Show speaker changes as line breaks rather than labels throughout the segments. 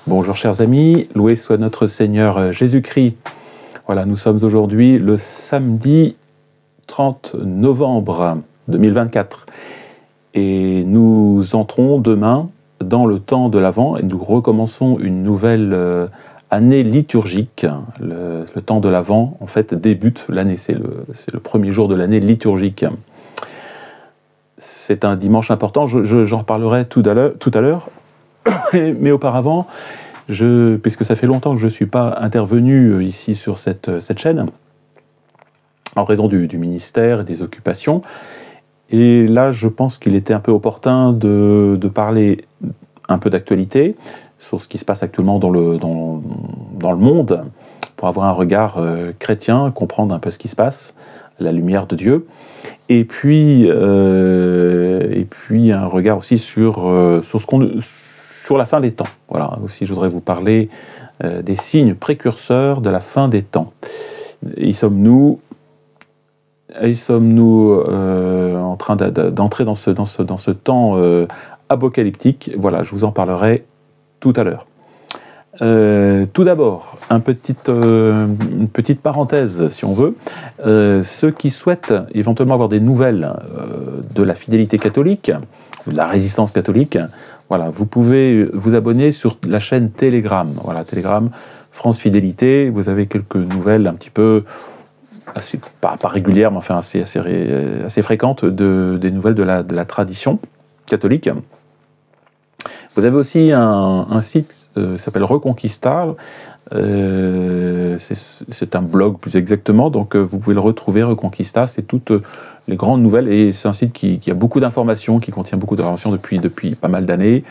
Bonjour chers amis, loué soit notre Seigneur Jésus-Christ. Voilà, nous sommes aujourd'hui le samedi 30 novembre 2024 et nous entrons demain dans le temps de l'Avent et nous recommençons une nouvelle année liturgique. Le temps de l'Avent, en fait, débute l'année, c'est le premier jour de l'année liturgique. C'est un dimanche important, j'en reparlerai tout à l'heure. Mais auparavant, puisque ça fait longtemps que je ne suis pas intervenu ici sur cette chaîne, en raison du ministère et des occupations, et là je pense qu'il était un peu opportun de parler un peu d'actualité sur ce qui se passe actuellement dans le monde, pour avoir un regard chrétien, comprendre un peu ce qui se passe, la lumière de Dieu, et puis un regard aussi sur la fin des temps. Voilà, aussi je voudrais vous parler des signes précurseurs de la fin des temps. Y sommes-nous en train d'entrer dans ce temps apocalyptique? Voilà, je vous en parlerai tout à l'heure. Tout d'abord, une petite parenthèse, si on veut. Ceux qui souhaitent éventuellement avoir des nouvelles de la fidélité catholique, de la résistance catholique, voilà, vous pouvez vous abonner sur la chaîne Telegram. Voilà, Telegram, France Fidélité. Vous avez quelques nouvelles un petit peu, pas régulières, mais enfin assez fréquentes, des nouvelles de la tradition catholique. Vous avez aussi un site qui s'appelle Reconquista. C'est un blog plus exactement, donc vous pouvez le retrouver, Reconquista, c'est toutes les grandes nouvelles, et c'est un site qui a beaucoup d'informations, qui contient beaucoup d'informations depuis pas mal d'années.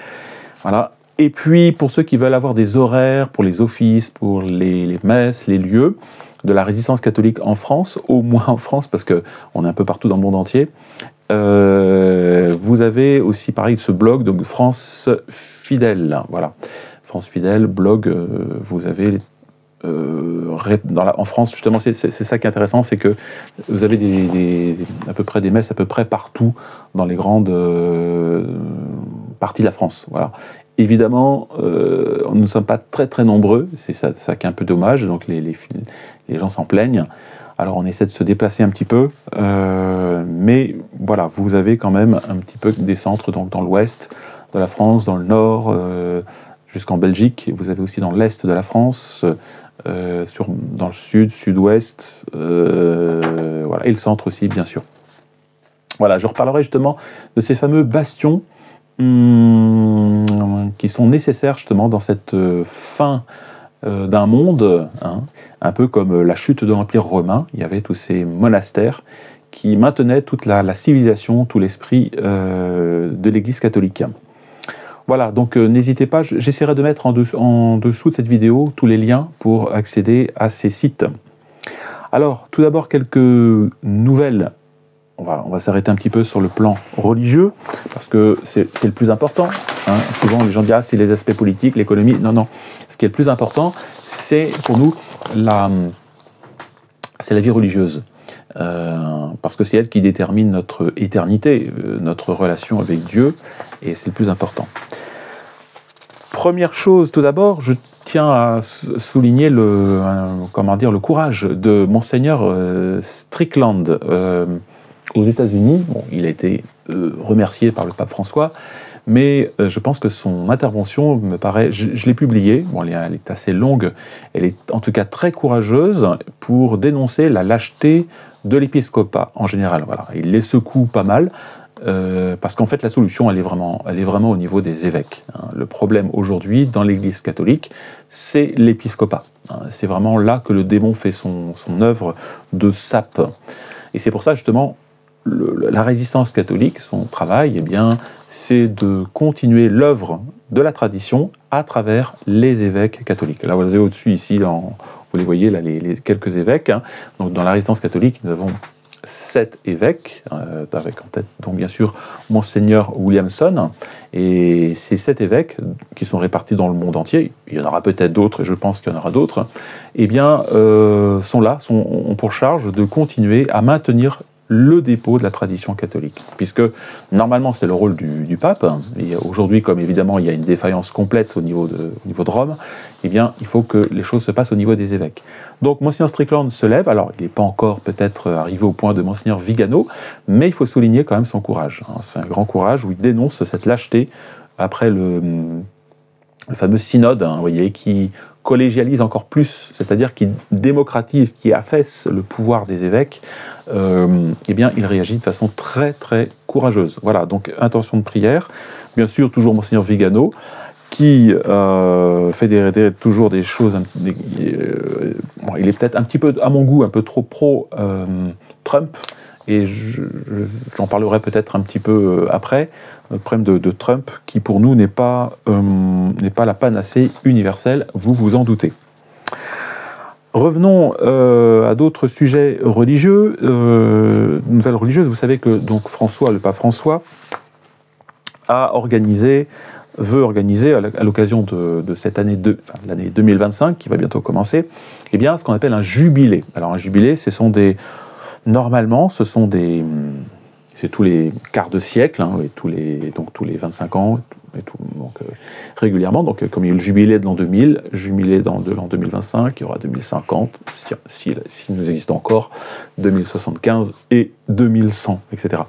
Voilà. Et puis pour ceux qui veulent avoir des horaires pour les offices, pour les messes, les lieux de la résistance catholique en France, au moins en France, parce qu'on est un peu partout dans le monde entier, vous avez aussi pareil ce blog, donc France Fidèle, voilà. France Fidèle, blog, vous avez en France, justement, c'est ça qui est intéressant, c'est que vous avez à peu près des messes à peu près partout dans les grandes parties de la France. Voilà. Évidemment, nous ne sommes pas très très nombreux, c'est ça qui est un peu dommage, donc les gens s'en plaignent. Alors on essaie de se déplacer un petit peu, mais voilà, vous avez quand même un petit peu des centres donc dans l'ouest de la France, dans le nord, jusqu'en Belgique. Vous avez aussi dans l'est de la France, dans le sud, sud-ouest, voilà, et le centre aussi, bien sûr. Voilà, je reparlerai justement de ces fameux bastions qui sont nécessaires justement dans cette fin d'un monde, hein, un peu comme la chute de l'Empire romain. Il y avait tous ces monastères qui maintenaient toute la civilisation, tout l'esprit de l'Église catholique. Voilà, donc n'hésitez pas, j'essaierai de mettre en dessous de cette vidéo tous les liens pour accéder à ces sites. Alors, tout d'abord, quelques nouvelles. On va s'arrêter un petit peu sur le plan religieux, parce que c'est le plus important. Hein. Souvent, les gens disent « Ah, c'est les aspects politiques, l'économie ». Non, non. Ce qui est le plus important, c'est pour nous la vie religieuse. Parce que c'est elle qui détermine notre éternité, notre relation avec Dieu, et c'est le plus important. Première chose, tout d'abord, je tiens à souligner le courage de Monseigneur Strickland aux États-Unis. Bon, il a été remercié par le pape François, mais je pense que son intervention me paraît, je l'ai publiée, bon, elle est assez longue, elle est en tout cas très courageuse pour dénoncer la lâcheté de l'épiscopat en général. Voilà. Il les secoue pas mal, parce qu'en fait la solution elle est vraiment au niveau des évêques. Hein. Le problème aujourd'hui dans l'Église catholique, c'est l'épiscopat. Hein. C'est vraiment là que le démon fait son œuvre de sape. Et c'est pour ça justement la résistance catholique, son travail, eh bien, c'est de continuer l'œuvre de la tradition à travers les évêques catholiques. Là, vous avez au-dessus, ici, vous les voyez, là, les quelques évêques. Hein. Donc, dans la résistance catholique, nous avons 7 évêques, avec en tête, donc bien sûr, Monseigneur Williamson. Et ces 7 évêques, qui sont répartis dans le monde entier, il y en aura peut-être d'autres, et je pense qu'il y en aura d'autres, eh bien, ont pour charge de continuer à maintenir le dépôt de la tradition catholique, puisque normalement c'est le rôle du pape, et aujourd'hui, comme évidemment il y a une défaillance complète au niveau de Rome, eh bien il faut que les choses se passent au niveau des évêques. Donc Monseigneur Strickland se lève, alors il n'est pas encore peut-être arrivé au point de Monseigneur Vigano, mais il faut souligner quand même son courage. C'est un grand courage où il dénonce cette lâcheté après le fameux synode, vous voyez, qui collégialise encore plus, c'est-à-dire qui démocratise, qui affaisse le pouvoir des évêques, eh bien, il réagit de façon très, très courageuse. Voilà, donc intention de prière. Bien sûr, toujours Monseigneur Vigano, qui fait toujours des choses... bon, il est peut-être un petit peu, à mon goût, un peu trop pro-Trump, et j'en parlerai peut-être un petit peu après, le problème de Trump, qui pour nous n'est pas la panacée universelle, vous vous en doutez. Revenons à d'autres sujets religieux, nouvelles religieuses. Vous savez que donc François, le pape François, veut organiser à l'occasion de cette année, l'année 2025, qui va bientôt commencer, eh bien, ce qu'on appelle un jubilé. Alors un jubilé, normalement, c'est tous les quarts de siècle, et tous les 25 ans, régulièrement. Donc, comme il y a eu le jubilé de l'an 2000, jubilé de l'an 2025, il y aura 2050, s'il nous existe encore, 2075 et 2100, etc.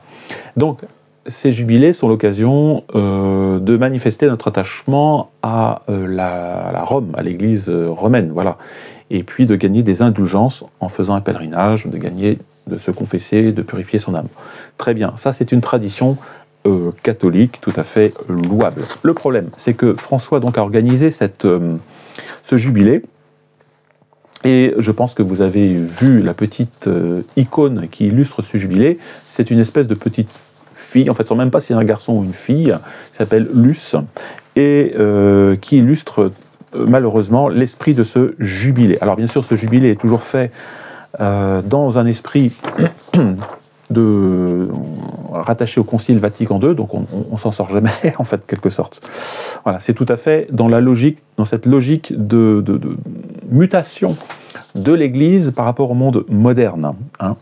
Donc, ces jubilés sont l'occasion de manifester notre attachement à la Rome, à l'Église romaine, voilà. Et puis de gagner des indulgences en faisant un pèlerinage, de se confesser, de purifier son âme. Très bien, ça c'est une tradition catholique tout à fait louable. Le problème, c'est que François donc a organisé ce jubilé, et je pense que vous avez vu la petite icône qui illustre ce jubilé. C'est une espèce de petite fille, en fait, sans même pas si c'est un garçon ou une fille, qui s'appelle Luce, et qui illustre malheureusement l'esprit de ce jubilé. Alors bien sûr, ce jubilé est toujours fait dans un esprit rattaché au Concile Vatican II, donc on s'en sort jamais, en fait, quelque sorte. Voilà, c'est tout à fait dans cette logique de mutation de l'Église par rapport au monde moderne, hein.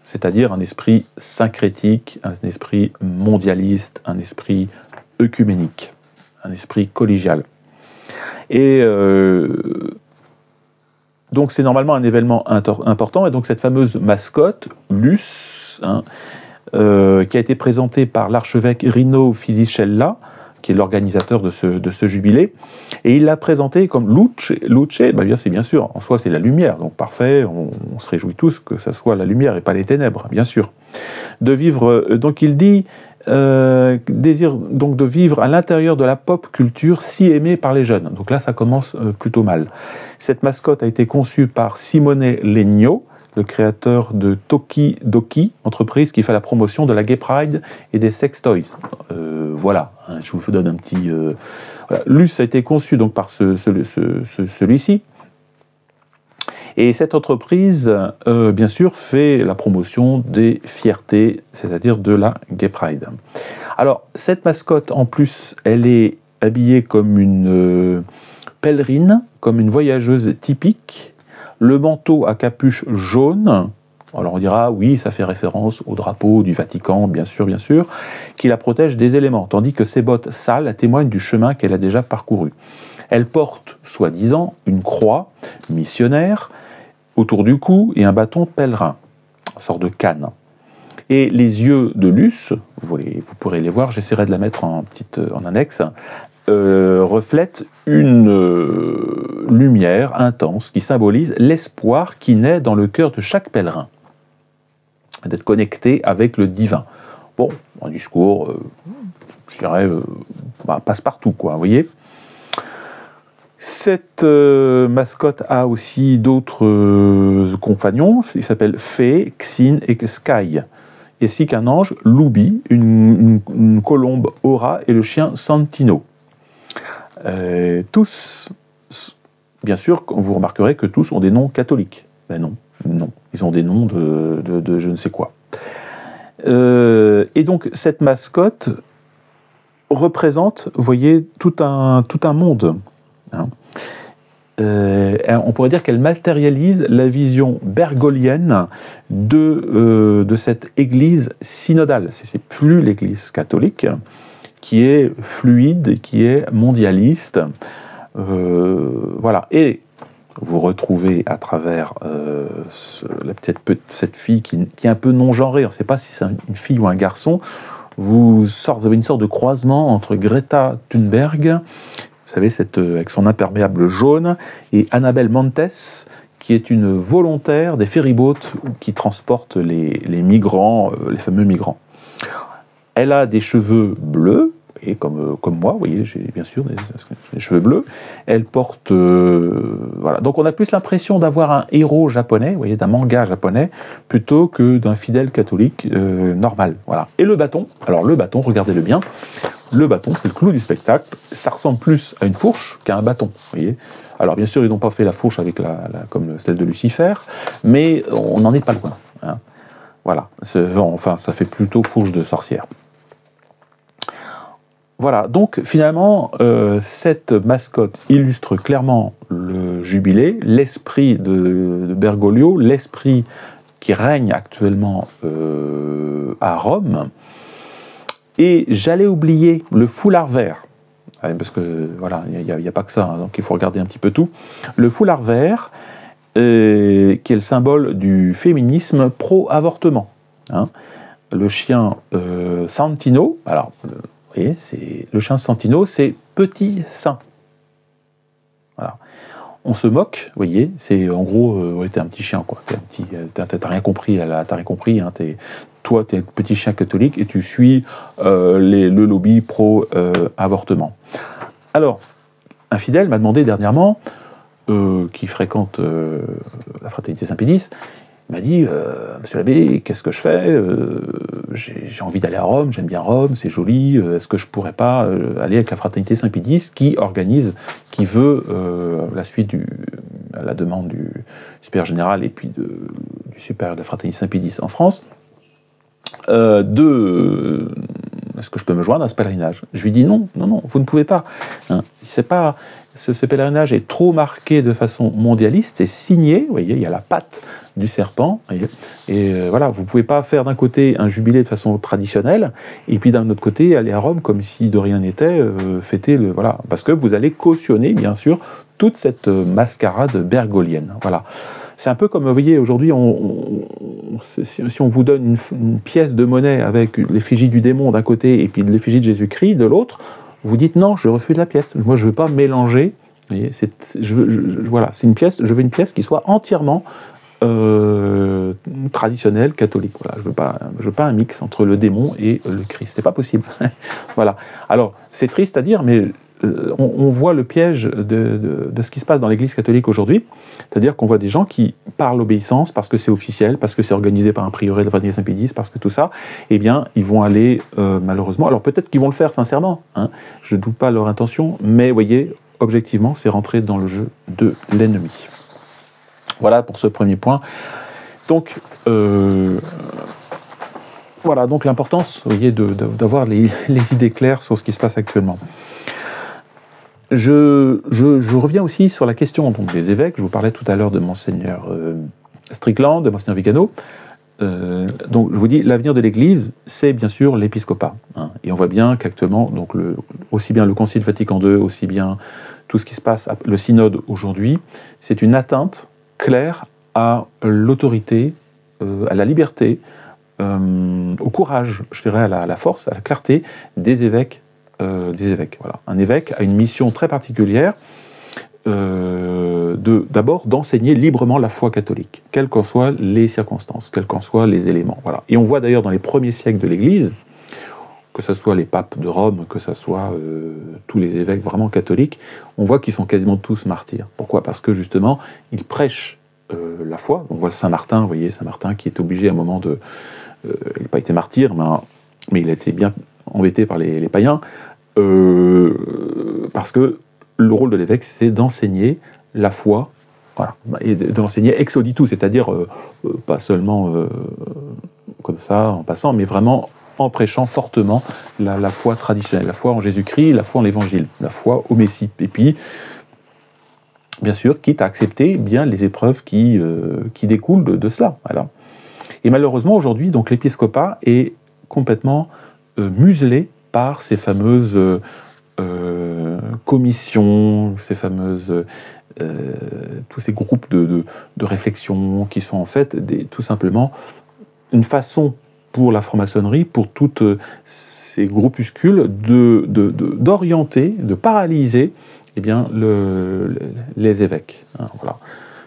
C'est-à-dire un esprit syncrétique, un esprit mondialiste, un esprit œcuménique, un esprit collégial. Et donc c'est normalement un événement important, et donc cette fameuse mascotte, Luce, hein, qui a été présentée par l'archevêque Rino Fisichella, qui est l'organisateur de ce jubilé, et il l'a présentée comme Luce, bien c'est bien sûr, en soi c'est la lumière, donc parfait, on se réjouit tous que ça soit la lumière et pas les ténèbres, bien sûr. De vivre, donc il dit, désire donc de vivre à l'intérieur de la pop culture si aimée par les jeunes. Donc là, ça commence plutôt mal. Cette mascotte a été conçue par Simone Legno, le créateur de Toki Doki, entreprise qui fait la promotion de la Gay Pride et des sex toys. Voilà, hein, je vous donne un petit... Voilà. Luce a été conçu donc par celui-ci. Et cette entreprise, bien sûr, fait la promotion des fiertés, c'est-à-dire de la Gay Pride. Alors, cette mascotte, en plus, elle est habillée comme une pèlerine, comme une voyageuse typique. Le manteau à capuche jaune, alors on dira, oui, ça fait référence au drapeau du Vatican, bien sûr, qui la protège des éléments, tandis que ses bottes sales témoignent du chemin qu'elle a déjà parcouru. Elle porte, soi-disant, une croix missionnaire autour du cou et un bâton de pèlerin, une sorte de canne. Et les yeux de Luce, vous pourrez les voir, j'essaierai de la mettre en annexe, reflètent une lumière intense qui symbolise l'espoir qui naît dans le cœur de chaque pèlerin, d'être connecté avec le divin. Bon, un discours, je dirais, passe-partout, quoi, vous voyez. Cette mascotte a aussi d'autres compagnons, ils s'appellent Fée, Xin et Sky, ainsi qu'un ange, Loubi, une colombe, Aura, et le chien Santino. Tous, bien sûr, vous remarquerez que tous ont des noms catholiques. Ben non, ils ont des noms de je ne sais quoi. Et donc cette mascotte représente, vous voyez, tout un monde. Hein. on pourrait dire qu'elle matérialise la vision bergolienne de cette Église synodale. C'est plus l'Église catholique qui est fluide, qui est mondialiste. Voilà. Et vous retrouvez à travers cette fille qui est un peu non-genrée, on ne sait pas si c'est une fille ou un garçon, vous avez une sorte de croisement entre Greta Thunberg, vous savez, avec son imperméable jaune, et Annabelle Montes, qui est une volontaire des ferryboats qui transportent les migrants, les fameux migrants. Elle a des cheveux bleus, et comme moi, vous voyez, j'ai bien sûr des cheveux bleus. Elle porte... voilà. Donc on a plus l'impression d'avoir un héros japonais, vous voyez, d'un manga japonais, plutôt que d'un fidèle catholique normal. Voilà. Et le bâton, alors le bâton, regardez-le bien, le bâton, c'est le clou du spectacle, ça ressemble plus à une fourche qu'à un bâton, vous voyez. Alors bien sûr, ils n'ont pas fait la fourche avec comme celle de Lucifer, mais on n'en est pas loin. Hein. Voilà. Enfin, ça fait plutôt fourche de sorcière. Voilà, donc finalement, cette mascotte illustre clairement le jubilé, l'esprit de Bergoglio, l'esprit qui règne actuellement à Rome. Et j'allais oublier le foulard vert, parce que voilà, il n'y a pas que ça, hein, donc il faut regarder un petit peu tout. Le foulard vert, qui est le symbole du féminisme pro-avortement. Hein. Le chien Santino, alors... Vous voyez, le chien Santino, c'est petit saint. Voilà. On se moque, vous voyez, c'est en gros, t'es un petit chien, quoi. T'as rien compris, t'as rien compris. Hein, toi, t'es un petit chien catholique et tu suis le lobby pro-avortement. Alors, un fidèle m'a demandé dernièrement, qui fréquente la fraternité Saint-Pédis, il m'a dit, monsieur l'abbé, qu'est-ce que je fais? J'ai envie d'aller à Rome, j'aime bien Rome, c'est joli, est-ce que je pourrais pas aller avec la fraternité Saint-Pédis qui veut, la suite à la demande du supérieur général et puis du supérieur de la fraternité Saint-Pédis en France, est-ce que je peux me joindre à ce pèlerinage? Je lui dis non, vous ne pouvez pas. Hein, ce pèlerinage est trop marqué de façon mondialiste et signé, vous voyez, il y a la patte du serpent, et voilà, vous ne pouvez pas faire d'un côté un jubilé de façon traditionnelle, et puis d'un autre côté aller à Rome comme si de rien n'était, fêter voilà, parce que vous allez cautionner, bien sûr, toute cette mascarade bergolienne. Voilà. C'est un peu comme, vous voyez, aujourd'hui, si on vous donne une pièce de monnaie avec l'effigie du démon d'un côté et puis l'effigie de Jésus-Christ de l'autre, vous dites non, je refuse la pièce. Moi, je ne veux pas mélanger. Vous voyez, voilà, c'est une pièce. Je veux une pièce qui soit entièrement traditionnelle, catholique. Voilà, je veux pas un mix entre le démon et le Christ. C'est pas possible. Voilà. Alors, c'est triste à dire, mais on voit le piège de ce qui se passe dans l'Église catholique aujourd'hui, c'est-à-dire qu'on voit des gens qui, par l'obéissance, parce que c'est officiel, parce que c'est organisé par un prieuré de la fraternité Saint-Pédis, parce que tout ça, eh bien, ils vont aller, malheureusement, alors peut-être qu'ils vont le faire sincèrement, hein, je ne doute pas leur intention, mais vous voyez, objectivement, c'est rentrer dans le jeu de l'ennemi. Voilà pour ce premier point. Donc, voilà, donc l'importance, vous voyez, d'avoir les idées claires sur ce qui se passe actuellement. Je reviens aussi sur la question donc, des évêques. Je vous parlais tout à l'heure de Monseigneur Strickland, de Monseigneur Vigano. Donc, je vous dis, l'avenir de l'Église, c'est bien sûr l'épiscopat. Hein, et on voit bien qu'actuellement, donc aussi bien le Concile Vatican II, aussi bien tout ce qui se passe, le synode aujourd'hui, c'est une atteinte claire à l'autorité, à la liberté, au courage, je dirais, à la force, à la clarté des évêques. Voilà. Un évêque a une mission très particulière, d'abord d'enseigner librement la foi catholique, quelles qu'en soient les circonstances, quels qu'en soient les éléments. Voilà. Et on voit d'ailleurs dans les premiers siècles de l'Église, que ce soit les papes de Rome, que ce soit tous les évêques vraiment catholiques, on voit qu'ils sont quasiment tous martyrs. Pourquoi? Parce que justement, ils prêchent la foi. On voit Saint Martin, vous voyez, Saint Martin qui est obligé à un moment de... il n'a pas été martyr, mais il a été bien embêté par les païens, parce que le rôle de l'évêque, c'est d'enseigner la foi, voilà, et de l'enseigner ex auditu, c'est-à-dire pas seulement comme ça, en passant, mais vraiment en prêchant fortement la foi traditionnelle, la foi en Jésus-Christ, la foi en l'Évangile, la foi au Messie. Et puis, bien sûr, quitte à accepter bien les épreuves qui découlent de cela. Voilà. Et malheureusement, aujourd'hui, donc l'épiscopat est complètement muselé par ces fameuses commissions, ces fameuses tous ces groupes de réflexion qui sont en fait tout simplement une façon pour la franc-maçonnerie, pour toutes ces groupuscules d'orienter, de paralyser eh bien, les évêques. Hein, voilà.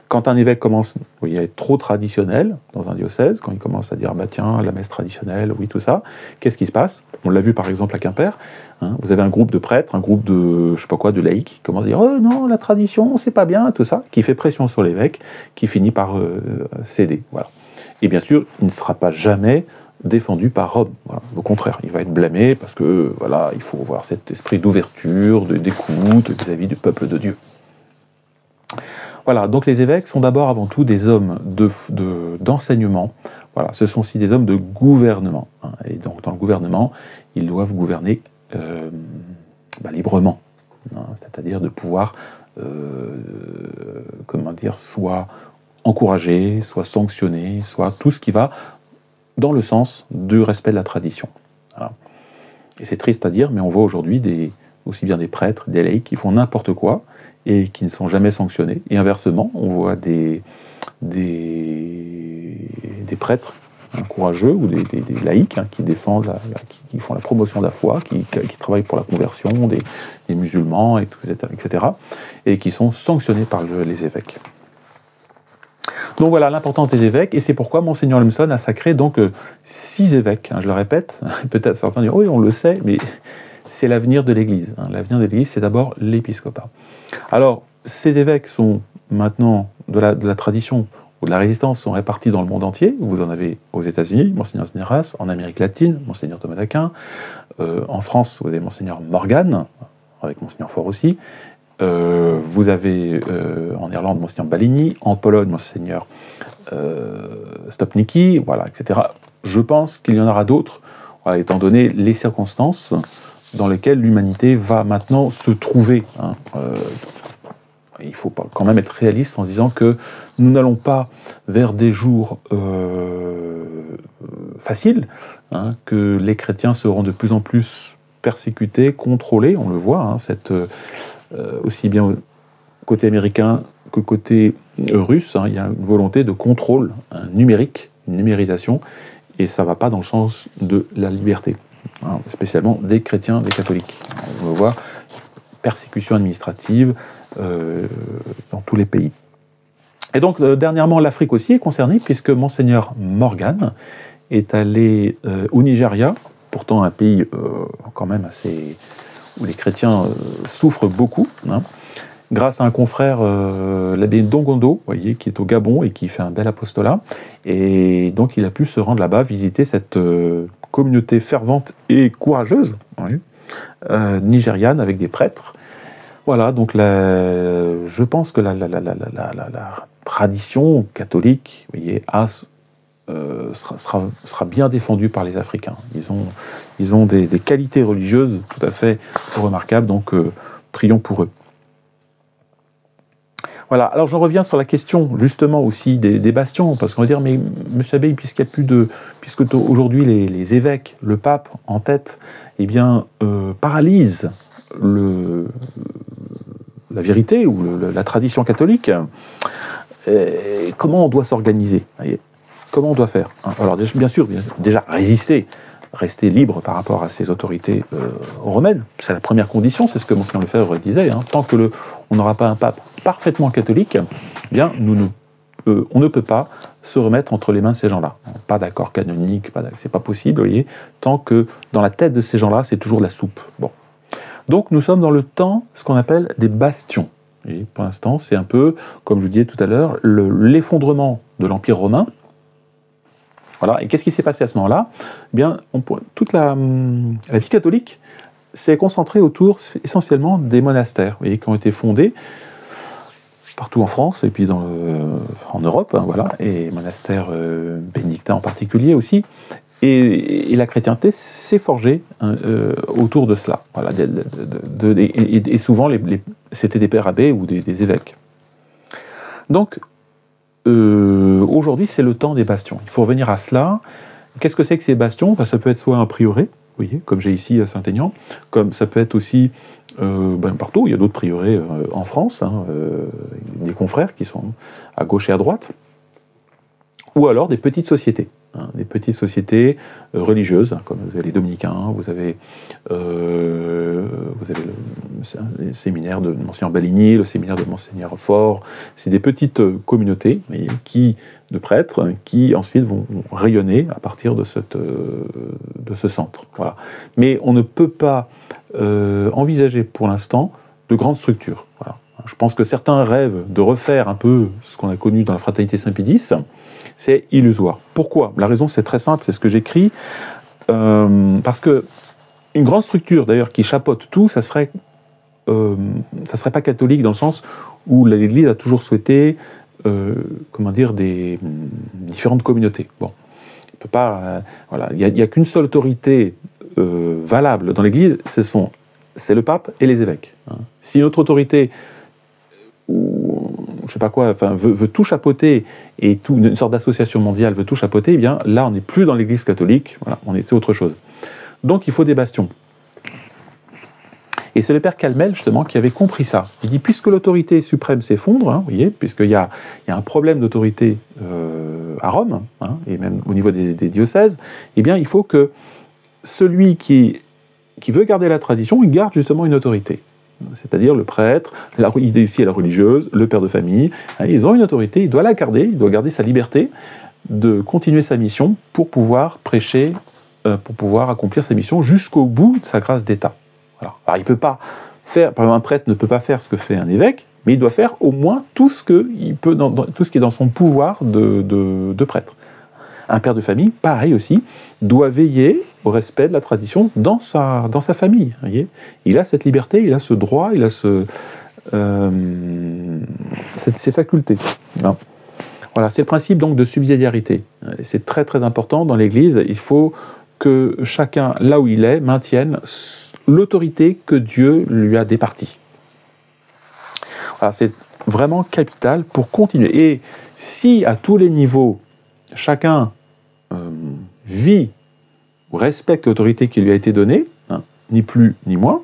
Quand un évêque commence à être trop traditionnel dans un diocèse, quand il commence à dire bah tiens, la messe traditionnelle, oui, tout ça, qu'est-ce qui se passe? On l'a vu par exemple à Quimper, hein, vous avez un groupe de prêtres, un groupe de, je sais pas quoi, de laïcs, qui commence à dire oh non, la tradition, c'est pas bien, tout ça, qui fait pression sur l'évêque, qui finit par céder. Voilà. Et bien sûr, il ne sera pas jamais défendu par Rome. Voilà. Au contraire, il va être blâmé parce que voilà, il faut avoir cet esprit d'ouverture, d'écoute vis-à-vis du peuple de Dieu. Voilà, donc les évêques sont d'abord avant tout des hommes d'enseignement. Voilà, ce sont aussi des hommes de gouvernement. Hein, et donc dans le gouvernement, ils doivent gouverner librement, hein, c'est-à-dire de pouvoir, comment dire, soit encourager, soit sanctionner, soit tout ce qui va dans le sens du respect de la tradition. Voilà. Et c'est triste à dire, mais on voit aujourd'hui aussi bien des prêtres, des laïcs qui font n'importe quoi et qui ne sont jamais sanctionnés. Et inversement, on voit des prêtres courageux ou des laïcs hein, qui défendent, qui font la promotion de la foi, qui travaillent pour la conversion des musulmans, etc., et qui sont sanctionnés par les évêques. Donc voilà l'importance des évêques, et c'est pourquoi Monseigneur Lumson a sacré donc 6 évêques, hein, je le répète, peut-être certains diront oui on le sait, mais c'est l'avenir de l'Église. Hein. L'avenir de l'Église, c'est d'abord l'épiscopat. Alors, ces évêques sont maintenant de la tradition ou de la résistance, sont répartis dans le monde entier. Vous en avez aux États-Unis, Monseigneur Zneras, en Amérique latine, Monseigneur Thomas d'Aquin, en France, vous avez Monseigneur Morgan, avec Monseigneur Faure aussi. Vous avez en Irlande Monseigneur Baligny, en Pologne Monseigneur Stopnicki, voilà, etc. Je pense qu'il y en aura d'autres, voilà, étant donné les circonstances dans lesquelles l'humanité va maintenant se trouver. Hein. Il faut quand même être réaliste en se disant que nous n'allons pas vers des jours faciles, hein, que les chrétiens seront de plus en plus persécutés, contrôlés, on le voit, hein, aussi bien côté américain que côté russe, hein, il y a une volonté de contrôle numérique, une numérisation, et ça ne va pas dans le sens de la liberté, hein, spécialement des chrétiens, des catholiques. On le voit, persécution administrative dans tous les pays. Et donc, dernièrement, l'Afrique aussi est concernée, puisque Monseigneur Morgan est allé au Nigeria, pourtant un pays quand même assez... où les chrétiens souffrent beaucoup, hein, grâce à un confrère, l'abbé Ndongondo, vous voyez, qui est au Gabon et qui fait un bel apostolat. Et donc il a pu se rendre là-bas, visiter cette communauté fervente et courageuse, oui, nigériane, avec des prêtres. Voilà, donc je pense que la tradition catholique, vous voyez, sera bien défendue par les Africains. Ils ont des qualités religieuses tout à fait remarquables, donc prions pour eux. Voilà, alors je reviens sur la question justement aussi des bastions, parce qu'on va dire, mais monsieur Abbé, puisque aujourd'hui les évêques, le pape en tête, eh bien, paralysent la vérité ou la tradition catholique, comment on doit s'organiser ? Comment on doit faire ? Alors bien sûr, déjà résister, rester libre par rapport à ces autorités romaines, c'est la première condition, c'est ce que Monseigneur Lefebvre disait, hein, tant que on n'aura pas un pape parfaitement catholique, eh bien on ne peut pas se remettre entre les mains de ces gens-là. Pas d'accord canonique, c'est pas possible, vous voyez, tant que dans la tête de ces gens-là, c'est toujours la soupe. Bon. Donc nous sommes dans le temps, ce qu'on appelle des bastions. Et pour l'instant, c'est un peu, comme je vous disais tout à l'heure, l'effondrement de l'Empire romain. Voilà. Et qu'est-ce qui s'est passé à ce moment-là ? Eh bien, toute la vie catholique s'est concentrée autour essentiellement des monastères, vous voyez, qui ont été fondés partout en France et puis en Europe, hein, voilà, et monastères bénédictins en particulier aussi. Et la chrétienté s'est forgée autour de cela. Voilà, et souvent, c'était des pères abbés ou des évêques. Donc, aujourd'hui, c'est le temps des bastions. Il faut revenir à cela. Qu'est-ce que c'est que ces bastions? Ça peut être soit un prieuré, vous voyez, comme j'ai ici à Saint-Aignan, comme ça peut être aussi partout. Il y a d'autres prieurés en France, des confrères qui sont à gauche et à droite, ou alors des petites sociétés. Des petites sociétés religieuses, comme vous avez les dominicains, vous avez le séminaire de Monseigneur Baligny, le séminaire de Monseigneur Faure. C'est des petites communautés de prêtres qui ensuite vont rayonner à partir de ce centre. Voilà. Mais on ne peut pas envisager pour l'instant de grandes structures. Voilà. Je pense que certains rêvent de refaire un peu ce qu'on a connu dans la Fraternité Saint-Pédis. C'est illusoire. Pourquoi? La raison, c'est très simple, c'est ce que j'écris. Parce que une grande structure, d'ailleurs, qui chapeaute tout, ça serait pas catholique dans le sens où l'Église a toujours souhaité, des différentes communautés. Bon, il peut pas, voilà, il y a qu'une seule autorité valable dans l'Église, c'est le pape et les évêques. Si une autre autorité je sais pas quoi, veut tout chapeauter et une sorte d'association mondiale veut tout chapeauter, eh bien là on n'est plus dans l'Église catholique, voilà, c'est autre chose. Donc il faut des bastions. Et c'est le père Calmel justement qui avait compris ça. Il dit puisque l'autorité suprême s'effondre, vous voyez, puisqu'il y a un problème d'autorité à Rome et même au niveau des diocèses, eh bien il faut que celui qui veut garder la tradition, il garde justement une autorité. C'est-à-dire le prêtre, ici la religieuse, le père de famille, ils ont une autorité, il doit la garder, il doit garder sa liberté de continuer sa mission pour pouvoir prêcher, pour pouvoir accomplir sa mission jusqu'au bout de sa grâce d'État. Voilà. Alors il peut pas faire, par exemple un prêtre ne peut pas faire ce que fait un évêque, mais il doit faire au moins tout ce qu'il peut, tout ce qui est dans son pouvoir de prêtre. Un père de famille, pareil aussi, doit veiller au respect de la tradition dans sa famille. Voyez, il a cette liberté, il a ce droit, il a ces facultés. Voilà, c'est le principe donc de subsidiarité. C'est très très important dans l'Église. Il faut que chacun, là où il est, maintienne l'autorité que Dieu lui a départie. Voilà, c'est vraiment capital pour continuer. Et si à tous les niveaux, chacun vit ou respecte l'autorité qui lui a été donnée, ni plus ni moins,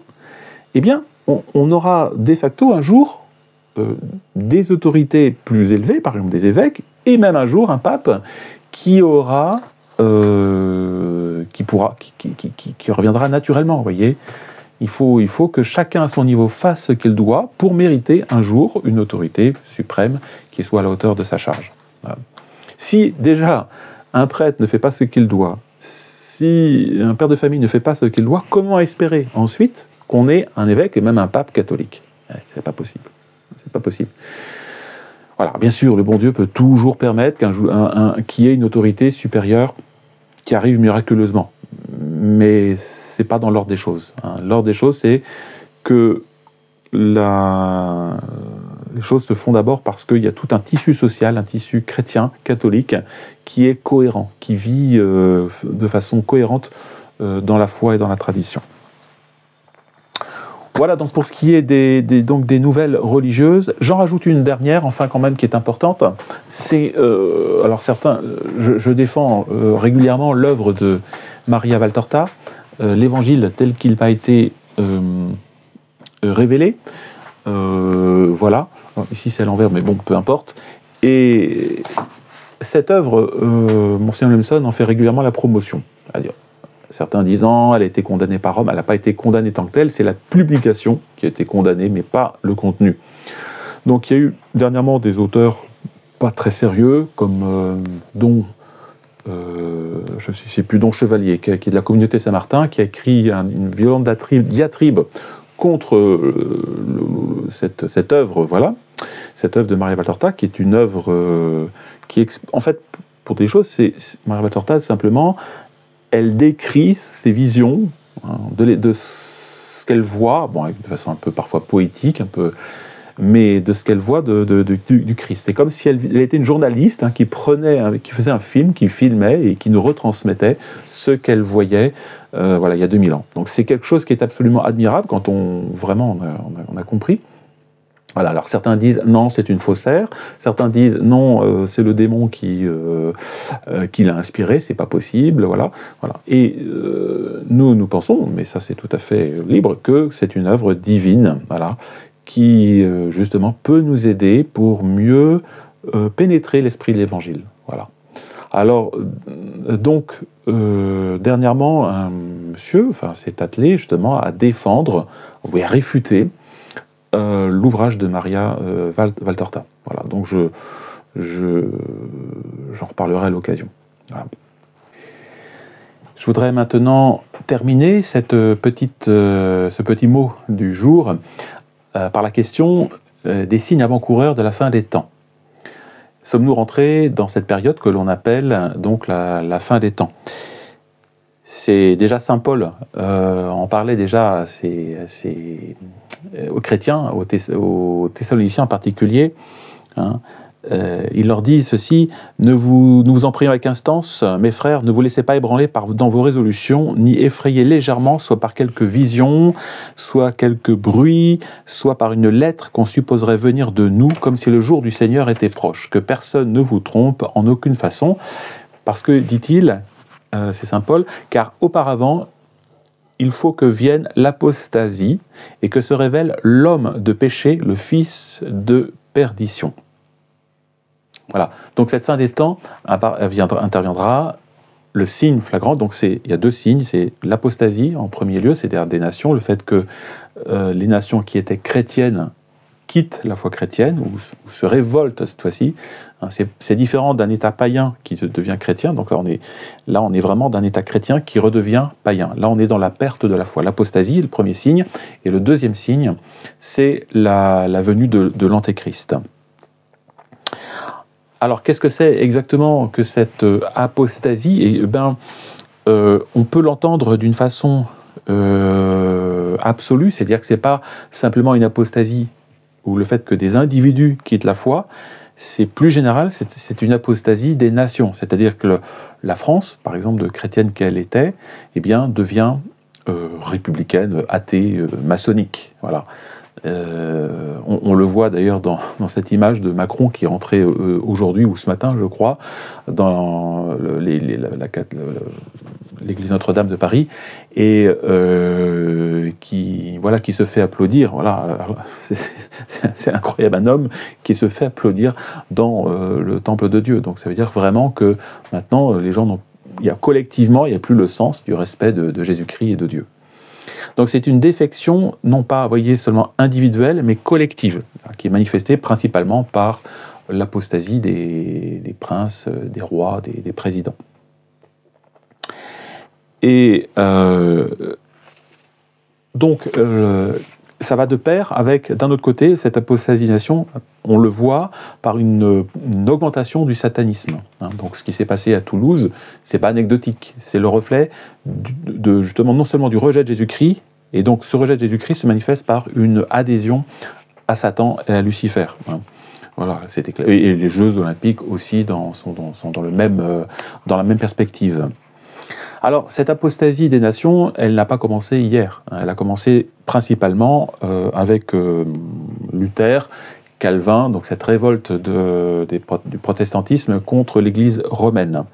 eh bien, on aura de facto un jour des autorités plus élevées, par exemple des évêques, et même un jour un pape qui aura, qui reviendra naturellement. Vous voyez, il faut que chacun à son niveau fasse ce qu'il doit pour mériter un jour une autorité suprême qui soit à la hauteur de sa charge. Voilà. Si déjà un prêtre ne fait pas ce qu'il doit, si un père de famille ne fait pas ce qu'il doit, comment espérer ensuite qu'on ait un évêque et même un pape catholique? C'est pas possible. C'est pas possible. Voilà, bien sûr, le bon Dieu peut toujours permettre qu'il y ait une autorité supérieure qui arrive miraculeusement. Mais c'est pas dans l'ordre des choses. L'ordre des choses, c'est que les choses se font d'abord parce qu'il y a tout un tissu social, un tissu chrétien, catholique, qui est cohérent, qui vit de façon cohérente dans la foi et dans la tradition. Voilà donc pour ce qui est des nouvelles religieuses. J'en rajoute une dernière, enfin quand même, qui est importante. C'est, alors certains, je défends régulièrement l'œuvre de Maria Valtorta, l'évangile tel qu'il m'a été révélé. Voilà, ici c'est à l'envers, mais bon, peu importe. Et cette œuvre, Monseigneur Lemson en fait régulièrement la promotion. C'est-à-dire, certains disant, elle a été condamnée par Rome, elle n'a pas été condamnée tant que telle, c'est la publication qui a été condamnée, mais pas le contenu. Donc il y a eu dernièrement des auteurs pas très sérieux, comme Don Chevalier, qui est de la communauté Saint-Martin, qui a écrit une violente diatribe contre cette œuvre, voilà, cette œuvre de Maria Valtorta, qui est une œuvre en fait, pour des choses, Maria Valtorta, simplement, elle décrit ses visions de ce qu'elle voit, bon, de façon un peu parfois poétique, mais de ce qu'elle voit du Christ. C'est comme si elle était une journaliste qui faisait un film, qui filmait et qui nous retransmettait ce qu'elle voyait il y a 2000 ans. Donc c'est quelque chose qui est absolument admirable quand on a compris. Voilà, alors certains disent non, c'est une faussaire, certains disent non, c'est le démon qui l'a inspiré, c'est pas possible, voilà. Et nous pensons, mais ça c'est tout à fait libre, que c'est une œuvre divine, voilà, qui justement peut nous aider pour mieux pénétrer l'esprit de l'Évangile, voilà. Alors, dernièrement, un monsieur s'est attelé justement à défendre, ou à réfuter l'ouvrage de Maria Valtorta. Voilà, donc j'en reparlerai à l'occasion. Voilà. Je voudrais maintenant terminer ce petit mot du jour par la question des signes avant-coureurs de la fin des temps. Sommes-nous rentrés dans cette période que l'on appelle donc la fin des temps? C'est déjà Saint Paul en parlait déjà aux chrétiens, aux Thessaloniciens en particulier. Hein. Il leur dit ceci: nous vous en prions avec instance, mes frères, ne vous laissez pas ébranler dans vos résolutions, ni effrayer légèrement, soit par quelques visions, soit quelques bruits, soit par une lettre qu'on supposerait venir de nous, comme si le jour du Seigneur était proche. Que personne ne vous trompe en aucune façon, parce que, dit-il, c'est Saint Paul, car auparavant, il faut que vienne l'apostasie et que se révèle l'homme de péché, le fils de perdition. Voilà. Donc cette fin des temps interviendra le signe flagrant. Donc il y a deux signes, c'est l'apostasie en premier lieu, c'est-à-dire des nations, le fait que les nations qui étaient chrétiennes quittent la foi chrétienne ou se révoltent cette fois-ci. C'est différent d'un État païen qui devient chrétien. Donc là, on est vraiment d'un État chrétien qui redevient païen. Là, on est dans la perte de la foi. L'apostasie, le premier signe. Et le deuxième signe, c'est la venue de l'Antéchrist. Alors, qu'est-ce que c'est exactement que cette apostasie? On peut l'entendre d'une façon absolue, c'est-à-dire que ce n'est pas simplement une apostasie ou le fait que des individus quittent la foi, c'est plus général, c'est une apostasie des nations. C'est-à-dire que la France, par exemple, de chrétienne qu'elle était, devient républicaine, athée, maçonnique. Voilà. On le voit d'ailleurs dans cette image de Macron qui est entré aujourd'hui ou ce matin, je crois, dans l'église Notre-Dame de Paris et qui se fait applaudir. Voilà, c'est incroyable, un homme qui se fait applaudir dans le temple de Dieu. Donc ça veut dire vraiment que maintenant les gens collectivement, il n'y a plus le sens du respect de Jésus-Christ et de Dieu. Donc c'est une défection, non pas, voyez, seulement individuelle, mais collective, qui est manifestée principalement par l'apostasie des princes, des rois, des présidents. Et ça va de pair avec, d'un autre côté, cette apostasisation, on le voit par une augmentation du satanisme. Donc ce qui s'est passé à Toulouse, c'est pas anecdotique, c'est le reflet justement non seulement du rejet de Jésus-Christ, et donc ce rejet de Jésus-Christ se manifeste par une adhésion à Satan et à Lucifer. Voilà, c'était clair. Et les Jeux Olympiques aussi sont dans la même perspective. Alors, cette apostasie des nations, elle n'a pas commencé hier. Elle a commencé principalement avec Luther, Calvin, donc cette révolte du protestantisme contre l'Église romaine.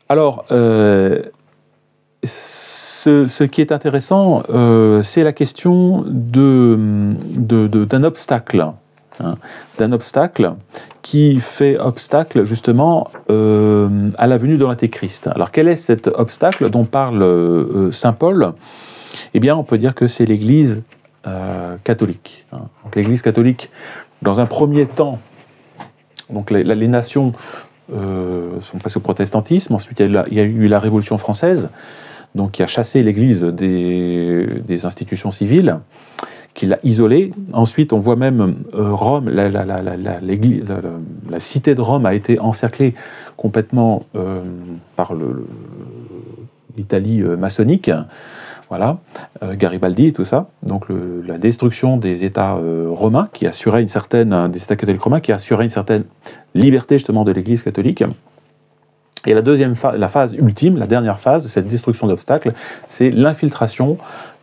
Alors, ce qui est intéressant, c'est la question d'un obstacle. D'un obstacle qui fait obstacle justement à la venue de l'Antéchrist. Alors quel est cet obstacle dont parle Saint Paul? On peut dire que c'est l'Église catholique. Donc l'Église catholique, dans un premier temps, donc les nations sont passées au protestantisme. Ensuite, il y a eu la Révolution française, donc qui a chassé l'Église des institutions civiles, qui l'a isolée. Ensuite, on voit même Rome, la cité de Rome a été encerclée complètement par l'Italie maçonnique, voilà, Garibaldi et tout ça. Donc la destruction des États romains, des États catholiques romains, qui assuraient une certaine liberté justement de l'Église catholique. Et la phase ultime, la dernière phase de cette destruction d'obstacles, c'est l'infiltration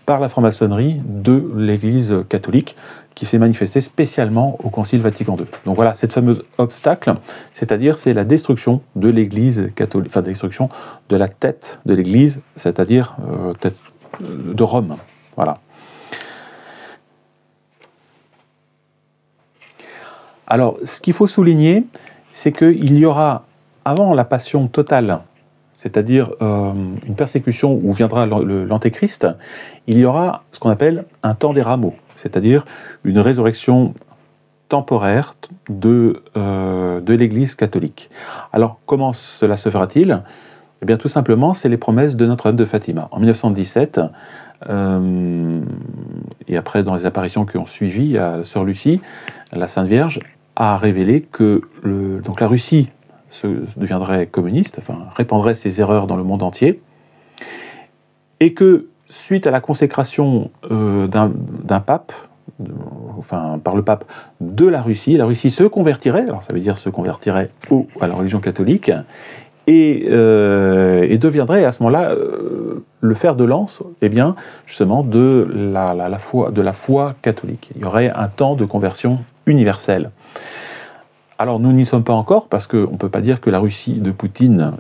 par la franc-maçonnerie de l'Église catholique, qui s'est manifestée spécialement au Concile Vatican II. Donc voilà, cette fameuse obstacle, c'est-à-dire c'est la destruction de l'Église catholique, enfin destruction de la tête de l'Église, c'est-à-dire tête de Rome. Voilà. Alors, ce qu'il faut souligner, c'est qu'il y aura, avant la passion totale, c'est-à-dire une persécution où viendra l'Antéchrist, il y aura ce qu'on appelle un temps des rameaux, c'est-à-dire une résurrection temporaire de l'Église catholique. Alors, comment cela se fera-t-il? Eh bien, tout simplement, c'est les promesses de Notre-Dame de Fatima. En 1917, et après dans les apparitions qui ont suivi, à Sœur Lucie, la Sainte Vierge a révélé que donc la Russie deviendrait communiste, enfin répandrait ses erreurs dans le monde entier, et que suite à la consécration d'un pape, enfin par le pape de la Russie se convertirait, alors ça veut dire se convertirait à la religion catholique, et deviendrait à ce moment-là le fer de lance, eh bien, justement, de la foi catholique. Il y aurait un temps de conversion universelle. Alors nous n'y sommes pas encore, parce qu'on ne peut pas dire que la Russie de Poutine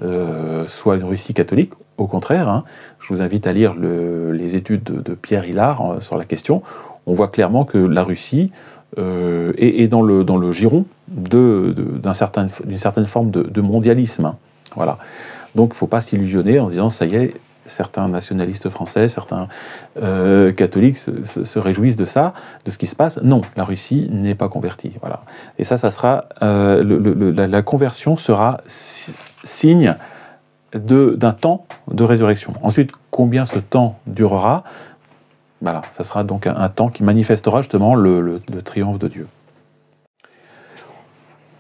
soit une Russie catholique, au contraire. Hein. Je vous invite à lire les études de Pierre Hillard sur la question. On voit clairement que la Russie est dans le giron d'une certaine forme de mondialisme. Hein. Voilà. Donc il ne faut pas s'illusionner en disant ça y est, certains nationalistes français, certains catholiques se réjouissent de ça, de ce qui se passe. Non, la Russie n'est pas convertie. Voilà. Et ça sera la conversion sera signe d'un temps de résurrection. Ensuite, combien ce temps durera? Voilà, ça sera donc un temps qui manifestera justement le triomphe de Dieu.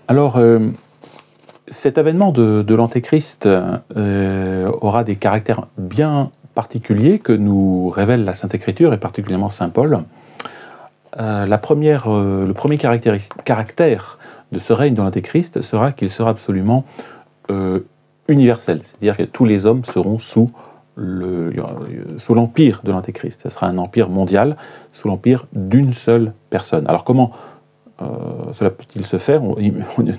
Alors, cet avènement de l'Antéchrist aura des caractères bien particuliers que nous révèle la Sainte Écriture, et particulièrement Saint Paul. Le premier caractère de ce règne de l'Antéchrist sera qu'il sera absolument universel, c'est-à-dire que tous les hommes seront sous l'empire de l'Antéchrist. Ce sera un empire mondial, sous l'empire d'une seule personne. Alors comment cela peut-il se faire?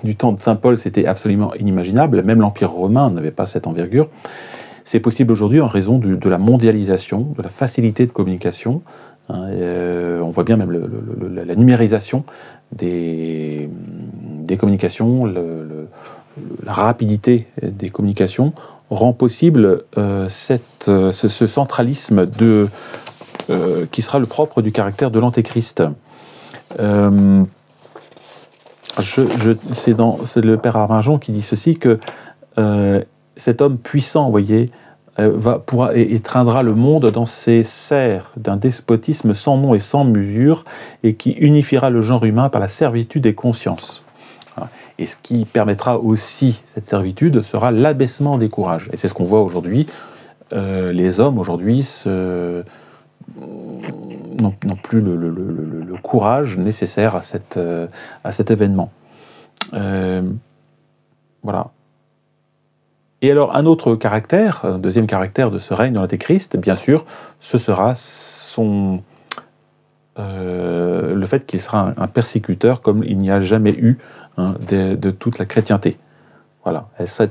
Du temps de Saint Paul, c'était absolument inimaginable. Même l'Empire romain n'avait pas cette envergure. C'est possible aujourd'hui en raison de la mondialisation, de la facilité de communication. Hein, on voit bien même la numérisation des communications, la rapidité des communications rend possible ce centralisme qui sera le propre du caractère de l'Antéchrist. C'est le père Arminjon qui dit ceci, que cet homme puissant, vous voyez, pourra étreindra le monde dans ses serres d'un despotisme sans nom et sans mesure, et qui unifiera le genre humain par la servitude des consciences. Et ce qui permettra aussi cette servitude sera l'abaissement des courages. Et c'est ce qu'on voit aujourd'hui. Les hommes aujourd'hui n'ont plus le courage nécessaire à cet événement. Voilà. Et alors, un autre caractère, un deuxième caractère de ce règne de l'Antéchrist, bien sûr, ce sera le fait qu'il sera un persécuteur comme il n'y a jamais eu de toute la chrétienté. Voilà.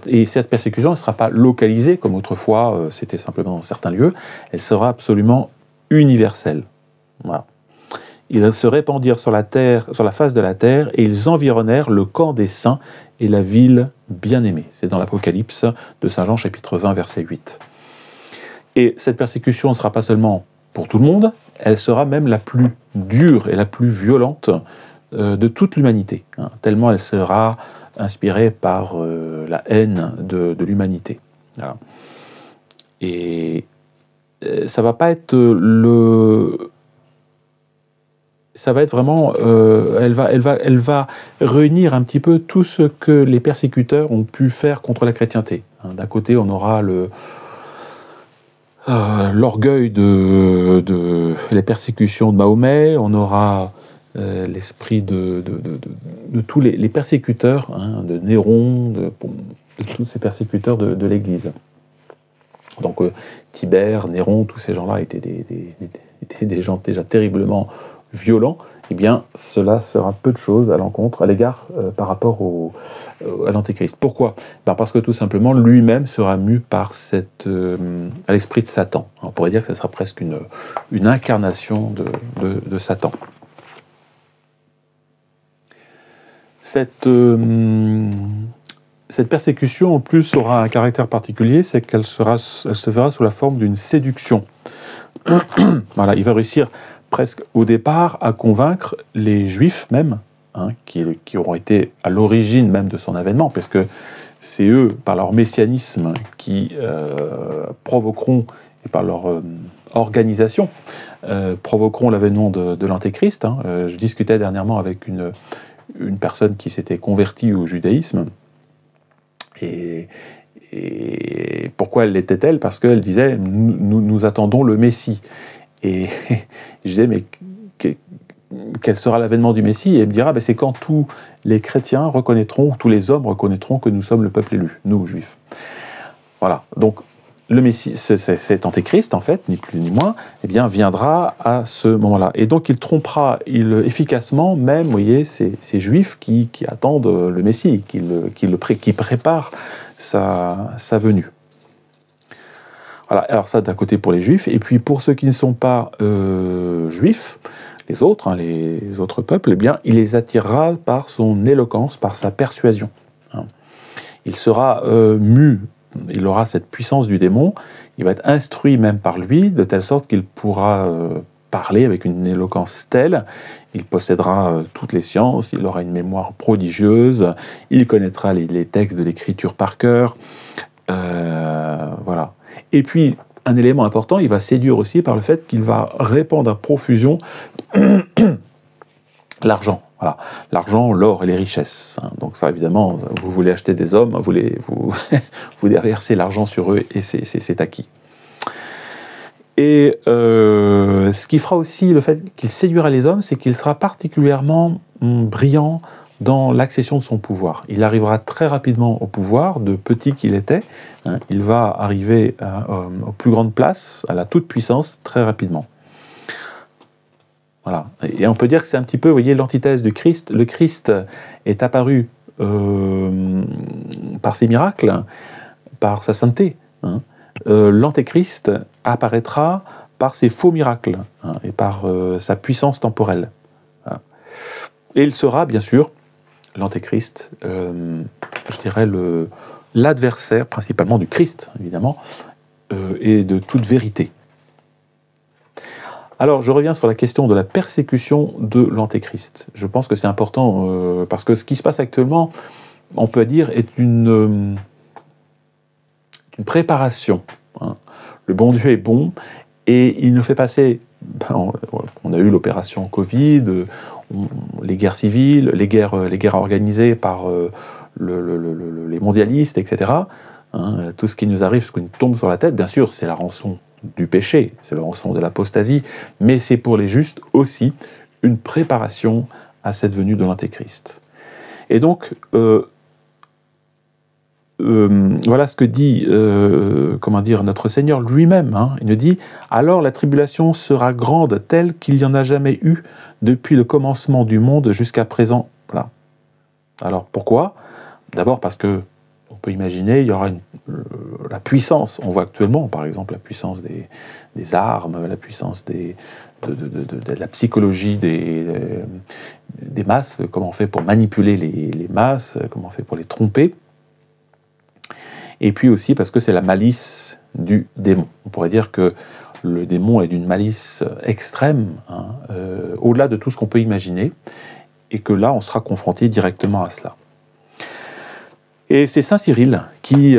Et cette persécution ne sera pas localisée, comme autrefois, c'était simplement dans certains lieux, elle sera absolument universelle. Voilà. Ils se répandirent sur la face de la terre, et ils environnèrent le camp des saints et la ville bien-aimée. C'est dans l'Apocalypse de Saint Jean, chapitre 20, verset 8. Et cette persécution ne sera pas seulement pour tout le monde, elle sera même la plus dure et la plus violente de toute l'humanité, hein, tellement elle sera inspirée par la haine de l'humanité. Voilà. Et ça va pas être ça va être vraiment, elle va réunir un petit peu tout ce que les persécuteurs ont pu faire contre la chrétienté. Hein, d'un côté, on aura l'orgueil de les persécutions de Mahomet, on aura l'esprit de tous les persécuteurs, hein, de Néron, de tous ces persécuteurs de l'Église. Donc Tibère, Néron, tous ces gens-là étaient étaient des gens déjà terriblement violents. Eh bien, cela sera peu de choses à l'égard par rapport à l'Antéchrist. Pourquoi? Parce que tout simplement, lui-même sera mu par à l'esprit de Satan. On pourrait dire que ce sera presque une incarnation de Satan. Cette persécution, en plus, aura un caractère particulier, c'est qu'elle se verra sous la forme d'une séduction. Voilà, il va réussir presque au départ à convaincre les Juifs même, hein, qui auront été à l'origine même de son avènement, parce que c'est eux, par leur messianisme, qui provoqueront, et par leur organisation, provoqueront l'avènement de l'Antéchrist. Hein. Je discutais dernièrement avec une personne qui s'était convertie au judaïsme, et pourquoi elle l'était-elle? Parce qu'elle disait, nous attendons le Messie. Et je disais, mais quel sera l'avènement du Messie? Et elle me dira, c'est quand tous les chrétiens reconnaîtront, tous les hommes reconnaîtront que nous sommes le peuple élu, nous, juifs. Voilà, donc le Messie, cet Antéchrist, en fait, ni plus ni moins, eh bien, viendra à ce moment-là. Et donc il trompera efficacement même, vous voyez, ces juifs qui attendent le Messie, qui préparent sa venue. Voilà, alors ça d'un côté pour les juifs, et puis pour ceux qui ne sont pas juifs, les autres peuples, eh bien, il les attirera par son éloquence, par sa persuasion. Hein. Il sera mu, il aura cette puissance du démon, il va être instruit même par lui, de telle sorte qu'il pourra parler avec une éloquence telle, il possédera toutes les sciences, il aura une mémoire prodigieuse, il connaîtra les textes de l'écriture par cœur, voilà. Et puis, un élément important, il va séduire aussi par le fait qu'il va répandre à profusion l'argent. Voilà. L'argent, l'or et les richesses. Hein. Donc ça, évidemment, vous voulez acheter des hommes, vous déversez l'argent sur eux et c'est acquis. Et ce qui fera aussi le fait qu'il séduira les hommes, c'est qu'il sera particulièrement brillant dans l'accession de son pouvoir. Il arrivera très rapidement au pouvoir, de petit qu'il était. Hein, il va arriver aux plus grandes places, à la toute-puissance, très rapidement. Voilà. Et on peut dire que c'est un petit peu, vous voyez, l'antithèse du Christ. Le Christ est apparu par ses miracles, par sa sainteté. Hein. L'Antéchrist apparaîtra par ses faux miracles, hein, et par sa puissance temporelle. Voilà. Et il sera, bien sûr, l'Antéchrist, je dirais l'adversaire principalement du Christ, évidemment, et de toute vérité. Alors, je reviens sur la question de la persécution de l'Antéchrist. Je pense que c'est important, parce que ce qui se passe actuellement, on peut dire, est une préparation. Hein. Le bon Dieu est bon, et il nous fait passer... on a eu l'opération Covid, les guerres civiles, les guerres organisées par les mondialistes, etc. Hein, tout ce qui nous arrive, ce qui nous tombe sur la tête, bien sûr, c'est la rançon du péché, c'est la rançon de l'apostasie, mais c'est pour les justes aussi une préparation à cette venue de l'Antéchrist. Et donc, voilà ce que dit notre Seigneur lui-même. Hein. Il nous dit « Alors la tribulation sera grande, telle qu'il n'y en a jamais eu depuis le commencement du monde jusqu'à présent. » Voilà. Alors pourquoi? D'abord parce que on peut imaginer, il y aura la puissance. On voit actuellement, par exemple, la puissance des armes, la puissance de la psychologie des masses, comment on fait pour manipuler les masses, comment on fait pour les tromper. Et puis aussi parce que c'est la malice du démon. On pourrait dire que le démon est d'une malice extrême, hein, au-delà de tout ce qu'on peut imaginer, et que là, on sera confronté directement à cela. Et c'est saint Cyril qui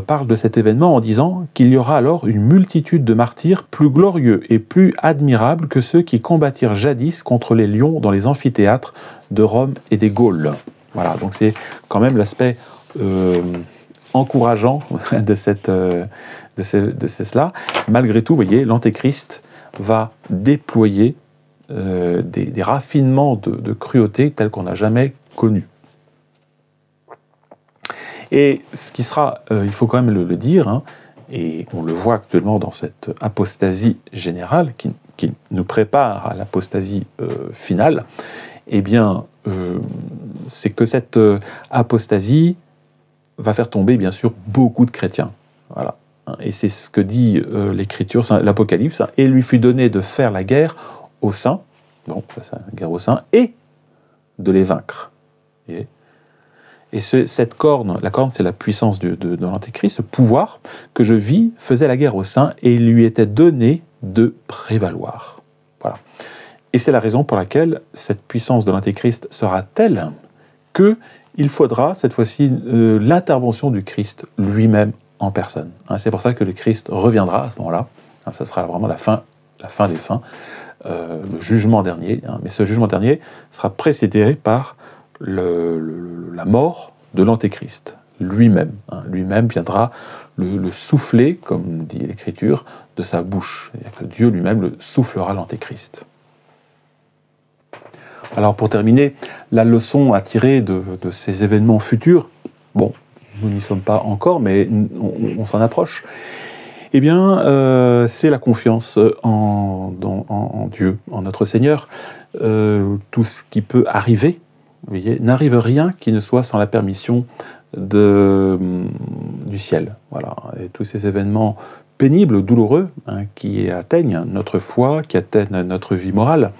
parle de cet événement en disant qu'il y aura alors une multitude de martyrs plus glorieux et plus admirables que ceux qui combattirent jadis contre les lions dans les amphithéâtres de Rome et des Gaules. Voilà, donc c'est quand même l'aspect encourageant de cela. Malgré tout, vous voyez, l'Antéchrist va déployer des raffinements de cruauté tels qu'on n'a jamais connus. Et ce qui sera, il faut quand même le dire, hein, et on le voit actuellement dans cette apostasie générale qui nous prépare à l'apostasie finale, eh bien, c'est que cette apostasie va faire tomber, bien sûr, beaucoup de chrétiens. Voilà. Et c'est ce que dit l'Écriture, l'Apocalypse, et lui fut donné de faire la guerre aux saints, donc c'est la guerre aux saints, et de les vaincre. Et cette corne, la corne, c'est la puissance de l'Antéchrist, ce pouvoir que je vis faisait la guerre aux saints, et il lui était donné de prévaloir. Voilà. Et c'est la raison pour laquelle cette puissance de l'Antéchrist sera telle qu'il faudra, cette fois-ci, l'intervention du Christ lui-même en personne. C'est pour ça que le Christ reviendra à ce moment-là. Ça sera vraiment la fin des fins, le jugement dernier. Mais ce jugement dernier sera précédé par la mort de l'Antéchrist lui-même. Lui-même viendra le souffler, comme dit l'Écriture, de sa bouche. C'est-à-dire que Dieu lui-même le soufflera l'Antéchrist. Alors pour terminer, la leçon à tirer de ces événements futurs, bon, nous n'y sommes pas encore, mais on s'en approche, eh bien, c'est la confiance en Dieu, en notre Seigneur. Tout ce qui peut arriver, vous voyez, n'arrive rien qui ne soit sans la permission du ciel. Voilà. Et tous ces événements pénibles, douloureux, qui atteignent notre foi, qui atteignent notre vie morale,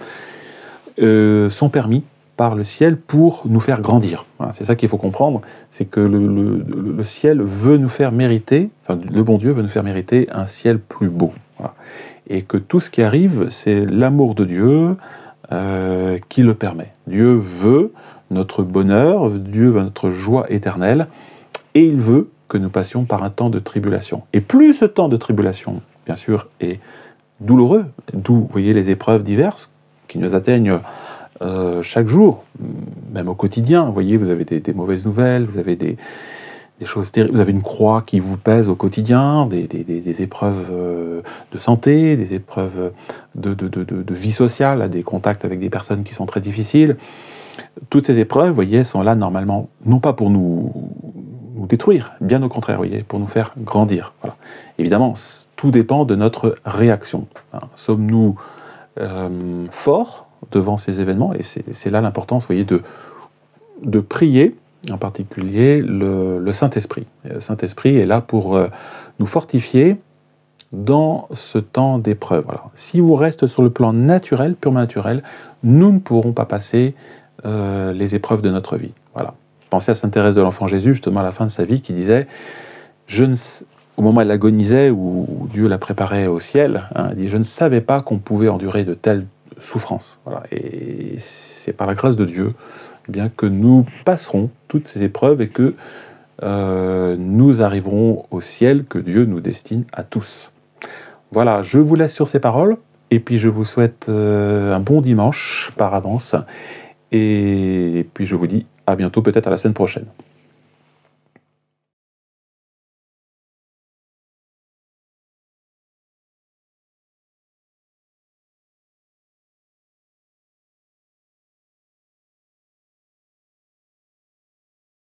sont permis par le ciel pour nous faire grandir. Voilà, c'est ça qu'il faut comprendre, c'est que le ciel veut nous faire mériter, enfin, le bon Dieu veut nous faire mériter un ciel plus beau. Voilà. Et que tout ce qui arrive, c'est l'amour de Dieu qui le permet. Dieu veut notre bonheur, Dieu veut notre joie éternelle, et il veut que nous passions par un temps de tribulation. Et plus ce temps de tribulation, bien sûr, est douloureux, d'où, vous voyez, les épreuves diverses qui nous atteignent chaque jour, même au quotidien. Vous voyez, vous avez des mauvaises nouvelles, vous avez des choses terribles, vous avez une croix qui vous pèse au quotidien, des épreuves de santé, des épreuves de vie sociale, des contacts avec des personnes qui sont très difficiles. Toutes ces épreuves, vous voyez, sont là normalement, non pas pour nous détruire, bien au contraire, vous voyez, pour nous faire grandir. Voilà. Évidemment, tout dépend de notre réaction. Sommes-nous forts devant ces événements, et c'est là l'importance, vous voyez, de prier, en particulier le Saint-Esprit. Le Saint-Esprit est là pour nous fortifier dans ce temps d'épreuve. Voilà. Si on reste sur le plan naturel, purement naturel, nous ne pourrons pas passer les épreuves de notre vie. Voilà. Pensez à Sainte Thérèse de l'Enfant Jésus, justement à la fin de sa vie, qui disait, au moment où elle agonisait, où Dieu la préparait au ciel, elle dit, je ne savais pas qu'on pouvait endurer de telles souffrances. Voilà. Et c'est par la grâce de Dieu, eh bien, que nous passerons toutes ces épreuves et que nous arriverons au ciel que Dieu nous destine à tous. Voilà, je vous laisse sur ces paroles, et puis je vous souhaite un bon dimanche par avance, et puis je vous dis à bientôt, peut-être à la semaine prochaine.